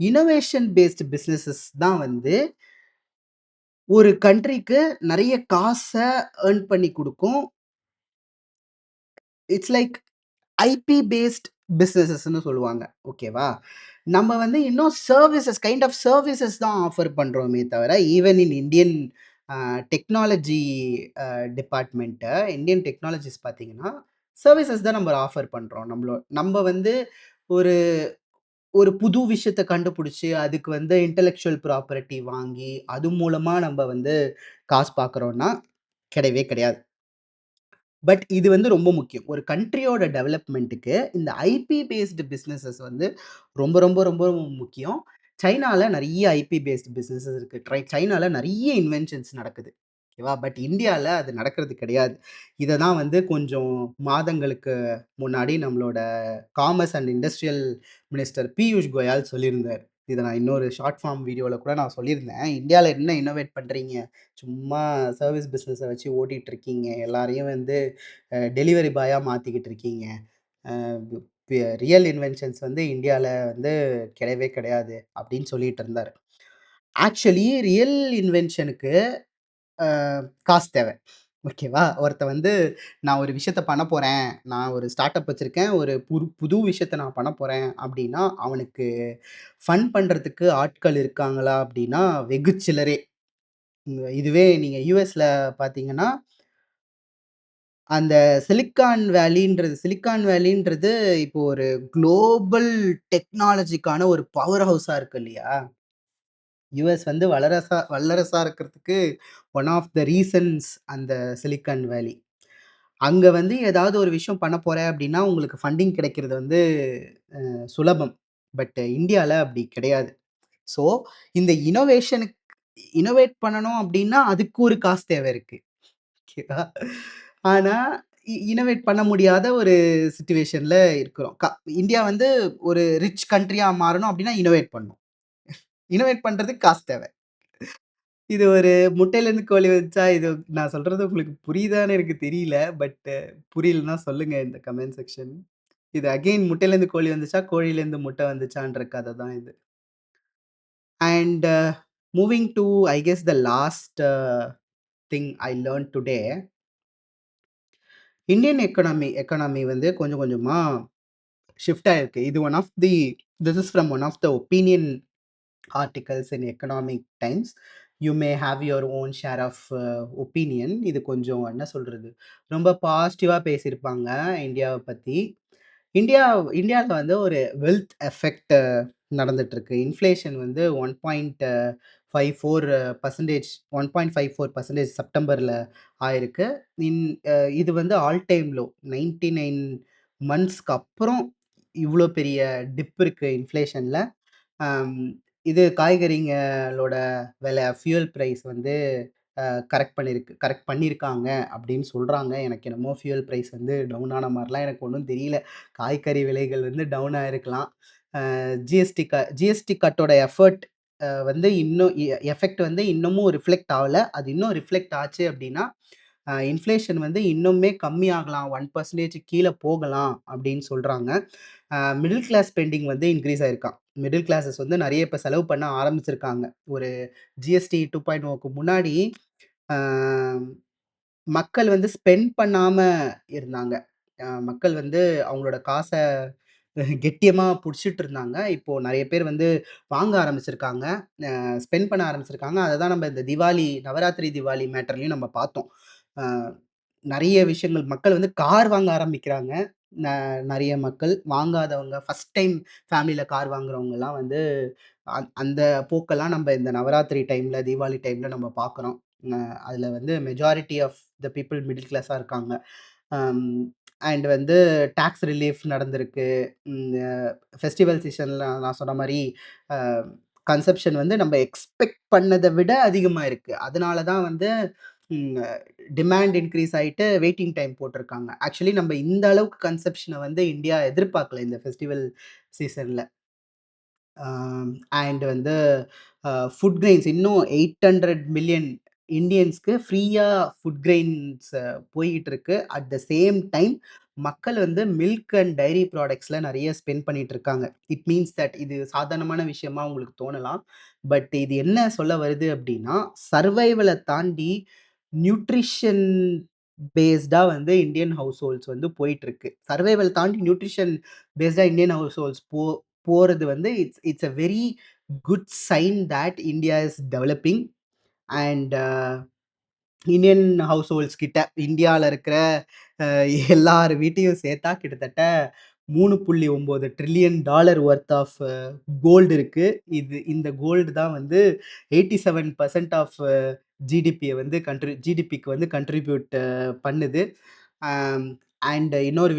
Speaker 1: இன்னோவேஷன் பேஸ்ட் பிசினஸஸ் தான் வந்து ஒரு கண்ட்ரிக்கு நெறைய காச ஏர்ன் பண்ணி குடுக்கும். இட்ஸ் லைக் ஐபி பேஸ்ட் பிசினஸஸ்ன்னு சொல்லுவாங்க. ஓகேவா? நம்ம வந்து இன்னும் கைண்ட் ஆஃப் சர்விசஸ் தான் ஆஃபர் பண்றோமே தவிர, even in Indian uh technology டிபார்ட்மென்ட்ட இந்தியன் டெக்னாலஜிஸ் பார்த்தீங்கன்னா, சர்விசஸ் தான் நம்ம ஆஃபர் பண்றோம். நம்ப வந்து ஒரு ஒரு புது விஷயத்த கண்டுபிடிச்சு, அதுக்கு வந்து இன்டெலக்சுவல் ப்ராப்பர்ட்டி வாங்கி, அது மூலமா நம்ப வந்து காசு பார்க்குறோம்னா, கிடையவே கிடையாது. பட் இது வந்து ரொம்ப முக்கியம். ஒரு கண்ட்ரியோட டெவலப்மென்ட்க்கு இந்த ஐபி பேஸ்டு பிசினஸஸ் வந்து ரொம்ப, ரொம்ப, ரொம்ப முக்கியம். சைனால நெறைய ஐபி பேஸ்டு பிசினஸஸ் இருக்கு. சைனால நெறைய இன்வென்ஷன்ஸ் நடக்குது. ஓகேவா? பட் இந்தியால அது நடக்கிறது கிடையாது. இத தான் வந்து கொஞ்சம் மாதங்களுக்கு முன்னாடி நம்மளோட commerce and industrial minister Piyush Goyal சொல்லியிருந்தாரு. இத நான் இன்னொரு ஷார்ட் ஃபார்ம் வீடியோல கூட நான் சொல்லியிருந்தேன். "இந்தியால என்ன இன்னோவேட் பண்றீங்க? சும்மா சர்விஸ் பிசினஸ வச்சு ஓட்டிட்டு இருக்கீங்க. எல்லாரையும் வந்து டெலிவரி பாயா மாத்திக்கிட்டு இருக்கீங்க. அ ரியல் இன்வென்ஷன்ஸ் வந்து இந்தியால வந்து கிடையவே கிடையாது." அப்படின்னு சொல்லிட்டு இருந்தாரு. ஆக்சுவலி ரியல் இன்வென்ஷனுக்கு அ காசு தேவ. ஓகேவா? ஒருத்தன் வந்து நான் ஒரு விஷயத்த பண்ண போறேன். நான் ஒரு ஸ்டார்ட் அப் வச்சிருக்கேன். ஒரு புது விஷயத்த நான் பண்ண போறேன் அப்டின்னா, அவனுக்கு ஃபண்ட் பண்றதுக்கு ஆட்கள் இருக்காங்களா அப்டின்னா, வெகு சிலரே. இதுவே நீங்க யுஎஸ்ல பார்த்தீங்கன்னா, அந்த சிலிக்கான் வேலின்றது இப்போ ஒரு குளோபல் டெக்னாலஜிக்கான ஒரு பவர் ஹவுஸா இருக்கு இல்லையா? யுஎஸ் வந்து வல்லரசா இருக்கிறதுக்கு ஒன் ஆஃப் த ரீசன்ஸ் அந்த சிலிக்கான் வேலி. அங்க வந்து ஏதாவது ஒரு விஷயம் பண்ண போறேன் அப்டின்னா, உங்களுக்கு ஃபண்டிங் கிடைக்கிறது வந்து சுலபம். பட் இந்தியால அப்டி கிடையாது. ஸோ, இந்த இனோவேட் பண்ணணும் அப்டின்னா, அதுக்கு ஒரு காசு தேவை இருக்கு. ஓகேவா? ஆனா, இனோவேட் பண்ண முடியாத ஒரு சிச்சுவேஷன்ல இருக்கிறோம். இந்தியா வந்து ஒரு ரிச் கண்ட்ரியா மாறணும் அப்டின்னா, இனோவேட் பண்ணணும். இனோவேட் பண்றதுக்கு காசு தேவை. இது ஒரு முட்டையிலேருந்து கோழி வந்துச்சா, இது நான் சொல்றது உங்களுக்கு புரியுதான்னு எனக்கு தெரியல. பட் புரியலன்னா சொல்லுங்க இந்த கமெண்ட் செக்ஷன். இது அகைன் முட்டையிலேருந்து கோழி வந்துச்சா, கோழியிலேருந்து முட்டை வந்துச்சான்ற கத தான் இது. And moving to I guess the last thing I learned today. Indian economy வந்து கொஞ்சம் கொஞ்சமா ஷிஃப்ட் ஆயிருக்கு. இது one of the this is from one of the opinion articles in Economic Times. You may have your own share of opinion. இது கொஞ்சம் என்ன சொல்றது, ரொம்ப பாசிட்டிவா பேசியிருப்பாங்க இந்தியாவ பத்தி. இந்தியா இந்தியால வந்து ஒரு வெல்த் எஃபெக்ட் நடந்துட்டுருக்கு. இன்ஃப்ளேஷன் வந்து 1.54% செப்டம்பர்ல ஆயிருக்கு. இன் அ இது வந்து ஆல் டைம் லோ. 99 மந்த்ஸ்க்கு அப்புறம் இவ்ளோ பெரிய டிப் இருக்கு இன்ஃப்ளேஷன்ல. அம் இது காய்கறிங்களோட விலை, ஃபியூயல் பிரைஸ் வந்து கரெக்ட் பண்ணியிருக்காங்க அப்படின்னு சொல்றாங்க. எனக்கு என்னமோ ஃபியூயல் பிரைஸ் வந்து டவுன் ஆன மாரிலாம் எனக்கு ஒண்ணும் தெரியல. காய்கறி விலைகள் வந்து டவுன் ஆயிருக்கலாம். ஜிஎஸ்டி கட்டோட வந்து இன்னும் எஃபெக்ட் வந்து இன்னமும் ரிஃப்ளெக்ட் ஆவல. அது இன்னும் ரிஃப்ளெக்ட் ஆச்சு அப்படின்னா, இன்ஃப்ளேஷன் வந்து இன்னுமே கம்மியாகலாம். 1% கீழ போகலாம் அப்படின்னு சொல்றாங்க. மிடில் கிளாஸ் ஸ்பெண்டிங் வந்து இன்கிரீஸ் ஆயிருக்காம். மிடில் கிளாஸஸ் வந்து நெறைய இப்ப செலவு பண்ண ஆரம்பிச்சிருக்காங்க. ஒரு ஜிஎஸ்டி 2.0க்கு முன்னாடி அ மக்கள் வந்து ஸ்பெண்ட் பண்ணாம இருந்தாங்க. மக்கள் வந்து அவங்களோட காச கெட்டியமா புடிச்சிட்டு இருந்தாங்க. இப்போ நெறைய பேர் வந்து வாங்க ஆரம்பிச்சிருக்காங்க. ஸ்பெண்ட் பண்ண ஆரம்பிச்சிருக்காங்க. அததான் நம்ம இந்த நவராத்திரி திவாலி மேட்டர்லயும் நம்ம பார்த்தோம். அ நெறைய விஷயங்கள் மக்கள் வந்து கார் வாங்க ஆரம்பிக்கிறாங்க. ந நெறைய மக்கள் வாங்காதவங்க ஃபர்ஸ்ட் டைம் ஃபேமிலில கார் வாங்குறவங்கலாம் வந்து அந்த போக்கெல்லாம் நம்ம இந்த நவராத்திரி டைம்ல, தீபாவளி டைம்ல நம்ம பார்க்குறோம். அ அதுல வந்து majority of the people middle கிளாஸா இருக்காங்க. அம் அண்ட் வந்து டாக்ஸ் ரிலீஃப் நடந்திருக்கு. ம் அ ஃபெஸ்டிவல் சீசன்ல நான் சொன்ன மாரி அ கன்சப்ஷன் வந்து நம்ம எக்ஸ்பெக்ட் பண்ணத விட அதிகமா இருக்கு. அதனால தான் வந்து ம் டிமாண்ட் இன்கிரீஸ் ஆயிட்டு வெயிட்டிங் டைம் போட்டிருக்காங்க. ஆக்சுவலி நம்ம இந்த அளவுக்கு கன்சப்ஷன வந்து இந்தியா எதிர்பார்க்கல இந்த ஃபெஸ்டிவல் சீசன்ல. அண்ட் வந்து ஃபுட் கிரெயின்ஸ் இன்னும் 800 மில்லியன் இந்தியன்ஸ்க்கு ஃப்ரீயா ஃபுட் கிரெயின்ஸ் போயிட்டு இருக்கு. அட் த சேம் டைம் மக்கள் வந்து மில்க் அண்ட் டைரி ப்ராடக்ட்ஸ்ல நெறைய ஸ்பெண்ட் பண்ணிட்டு இருக்காங்க. இட் மீன்ஸ் தட் இது சாதாரணமான விஷயமா உங்களுக்கு தோணலாம். பட் இது என்ன சொல்ல வருது அப்டின்னா, சர்வைவல தாண்டி நியூட்ரிஷன் பேஸ்டா வந்து இந்தியன் ஹவுஸ் ஹோல்ட்ஸ் வந்து போயிட்டு இருக்கு. சர்வைவல் தாண்டி நியூட்ரிஷன் பேஸ்டா இந்தியன் ஹவுஸ் ஹோல்ட்ஸ் போறது வந்து it's it's a very good sign that India is developing and Indian households கிட்ட இந்தியால இருக்கிற அ எல்லார் வீட்டையும் சேர்த்தா கிட்டத்தட்ட $3.9 டிரில்லியன் வொர்த் ஆஃப் கோல்டு இருக்கு. இந்த கோல்டு தான் வந்து 87% ஆஃப் ஜிடிபிக்கு வந்து கன்ட்ரிபியூட் பண்ணுது. அம் அண்ட் இன்னொரு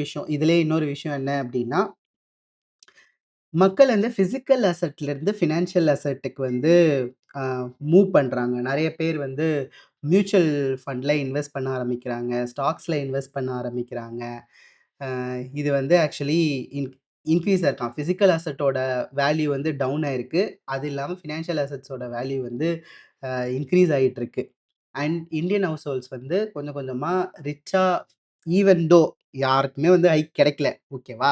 Speaker 1: விஷயம் என்ன அப்டின்னா, மக்கள் வந்து பிசிக்கல் அசெட்ல இருந்து ஃபினான்ஷியல் அசெட்டுக்கு வந்து அ மூவ் பண்றாங்க. நெறைய பேர் வந்து மியூச்சுவல் ஃபண்ட்ல இன்வெஸ்ட் பண்ண ஆரம்பிக்கிறாங்க. ஸ்டாக்ஸ்ல இன்வெஸ்ட் பண்ண ஆரம்பிக்கிறாங்க. அ இது வந்து ஆக்சுவலி இன்க்ரீஸ் ஆயிருக்காம். பிசிக்கல் அசெட்டோட வேல்யூ வந்து டவுன் ஆயிருக்கு. அது இல்லாம ஃபினான்ஷியல் அசெட்ஸோட வேல்யூ வந்து இன்க்ரீஸ் ஆயிட்டிருக்கு. அண்ட் இந்தியன் ஹவுஸ் ஹோல்ட்ஸ் வந்து கொஞ்சம் கொஞ்சமா ரிச்சா ஈவன் தோ யாருக்குமே வந்து ஹைக் கிடைக்கல. ஓகேவா?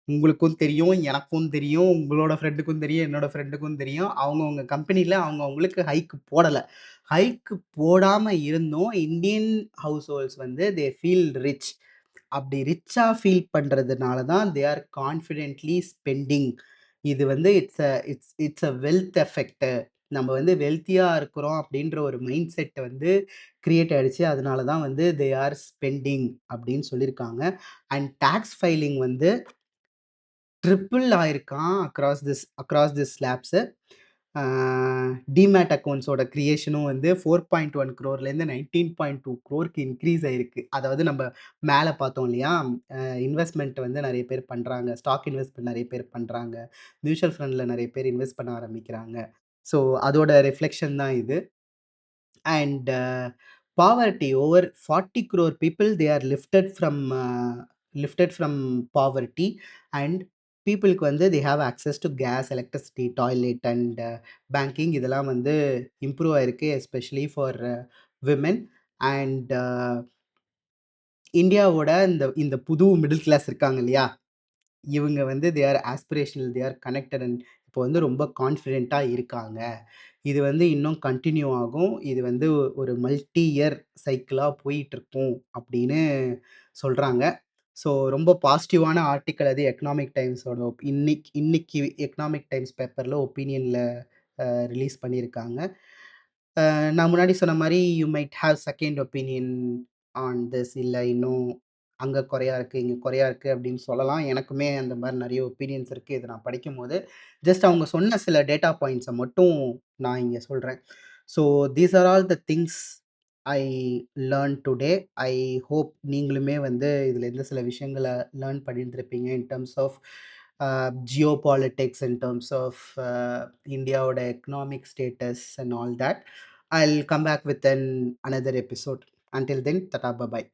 Speaker 1: உங்களுக்கும் தெரியும், எனக்கும் தெரியும், உங்களோட ஃப்ரெண்டுக்கும் தெரியும், என்னோட ஃப்ரெண்டுக்கும் தெரியும். அவங்கவங்க கம்பெனில அவங்கவங்களுக்கு ஹைக் போடல. ஹைக் போடாம இருந்தும் இந்தியன் ஹவுஸ் ஹோல்ட்ஸ் வந்து தே ஃபீல் ரிச். அப்படி ரிச்சா ஃபீல் பண்றதுனால தான் தே ஆர் கான்ஃபிடென்ட்லி ஸ்பெண்டிங். இது வந்து இட்ஸ் அ வெல்த் எஃபெக்ட். நம்ம வந்து வெல்த்தியா இருக்கிறோம் அப்படின்ற ஒரு மைண்ட் செட் வந்து கிரியேட் ஆயிடுச்சு. அதனால தான் வந்து தே ஆர் ஸ்பெண்டிங் அப்படின்னு சொல்லியிருக்காங்க. அண்ட் டாக்ஸ் ஃபைலிங் வந்து ட்ரிபிள் ஆயிருக்கான் அக்ராஸ் திஸ் லேப்ஸ். டிமேட் அக்கவுண்ட்ஸோட கிரியேஷனும் வந்து 4.1 crore-லேருந்து 19.2 crore-க்கு இன்க்ரீஸ் ஆயிருக்கு. அதாவது நம்ம மேல பார்த்தோம் இல்லையா? இன்வெஸ்ட்மென்ட் வந்து நெறைய பேர் பண்றாங்க. ஸ்டாக் இன்வெஸ்ட்மென்ட் நெறைய பேர் பண்றாங்க. மியூச்சுவல் ஃபண்ட்ல நெறைய பேர் இன்வெஸ்ட் பண்ண ஆரம்பிக்கிறாங்க. ஸோ அதோட ரிஃப்ளெக்ஷன் தான் இது. And poverty, over 40 crore people, they are lifted from poverty. And பீப்புளுக்கு வந்து they have access to gas, electricity, toilet and banking இதெல்லாம் வந்து இம்ப்ரூவ் ஆயிருக்கு, எஸ்பெஷலி ஃபார் விமென். அண்ட் இந்தியாவோட இந்த இந்த புது மிடில் கிளாஸ் இருக்காங்க இல்லையா? இவங்க வந்து they R aspirational, they are connected and இப்போ வந்து ரொம்ப கான்ஃபிடென்ட்டா இருக்காங்க. இது வந்து இன்னும் கன்டின்யூ ஆகும். இது வந்து ஒரு மல்டி இயர் சைக்கிளா போயிட்டுருக்கும் அப்படின்னு சொல்றாங்க. ஸோ ரொம்ப பாசிட்டிவான ஆர்டிக்கிள் அது எக்கனாமிக் டைம்ஸோட இன்னைக்கு எக்கனாமிக் டைம்ஸ் பேப்பர்ல ஒப்பீனியன்ல ரிலீஸ் பண்ணியிருக்காங்க. நான் முன்னாடி சொன்ன மாரி you might have second opinion on this. இல்ல இன்னும் அங்க குறையா இருக்கு, இங்க குறையா இருக்கு அப்படின்னு சொல்லலாம். எனக்குமே அந்த மாரி நெறைய ஒப்பீனியன்ஸ் இருக்கு. இத நான் படிக்கும்போது. ஜஸ்ட் அவங்க சொன்ன சில டேட்டா பாயிண்ட்ஸ மட்டும் நான் இங்க சொல்றேன். So these are all the things I learn today. I hope நீங்களுமே வந்து இதுலேருந்து சில விஷயங்கள லேர்ன் பண்ணியிருந்திருப்பீங்க. In terms of geopolitics, in terms of இந்தியாவோட economic status and all that. I'll come back with another episode. Until then, tata, bye bye.